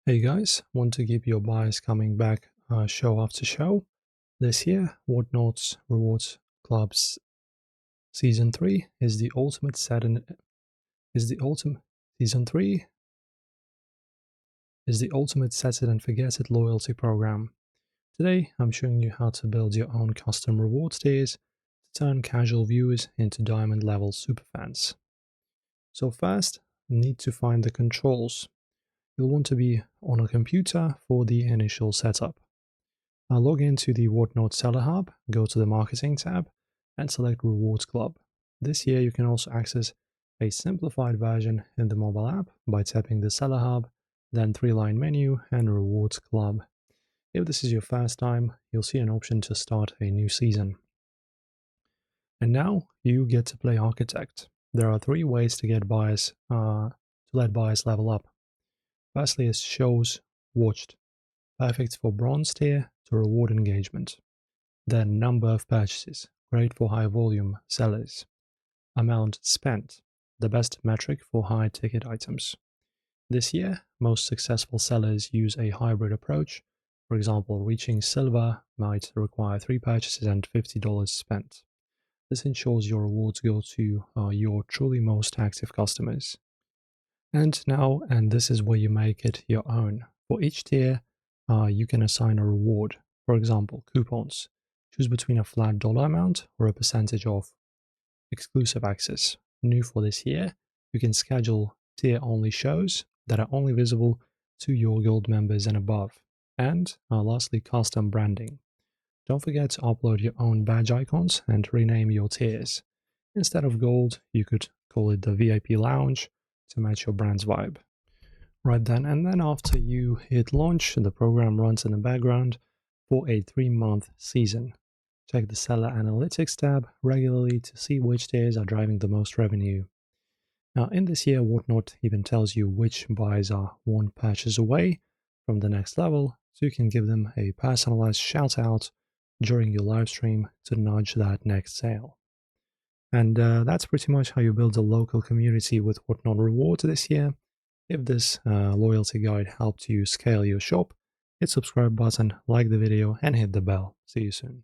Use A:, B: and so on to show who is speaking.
A: Hey guys, want to keep your bias coming back show after show? This year, Whatnot's Rewards Club's Season 3 is the ultimate Season 3 is the ultimate set it and forget it loyalty program. Today, I'm showing you how to build your own custom rewards tiers to turn casual viewers into diamond level superfans. So first, need to find the controls. You'll want to be on a computer for the initial setup. Now log into the Whatnot Seller Hub, go to the Marketing tab, and select Rewards Club. This year you can also access a simplified version in the mobile app by tapping the Seller Hub, then 3-line menu and Rewards Club. If this is your first time, you'll see an option to start a new season. And now you get to play Architect. There are 3 ways to get buyers to let buyers level up. Firstly is shows watched, perfect for bronze tier to reward engagement. Then number of purchases, great for high volume sellers. Amount spent, the best metric for high ticket items. This year, most successful sellers use a hybrid approach. For example, reaching silver might require 3 purchases and $50 spent. This ensures your rewards go to your truly most active customers. And this is where you make it your own. For each tier, you can assign a reward. For example, coupons. Choose between a flat dollar amount or a percentage off. Exclusive access. New for this year, you can schedule tier-only shows that are only visible to your Gold members and above. And lastly, custom branding. Don't forget to upload your own badge icons and rename your tiers. Instead of Gold, you could call it the VIP Lounge to match your brand's vibe. Right then, and then after you hit launch, the program runs in the background for a 3-month season. Check the Seller Analytics tab regularly to see which tiers are driving the most revenue. Now, in this year, Whatnot even tells you which buyers are 1 purchase away from the next level, so you can give them a personalized shout out during your live stream to nudge that next sale. And that's pretty much how you build a local community with Whatnot Rewards this year. If this loyalty guide helped you scale your shop, hit subscribe button, like the video, and hit the bell. See you soon.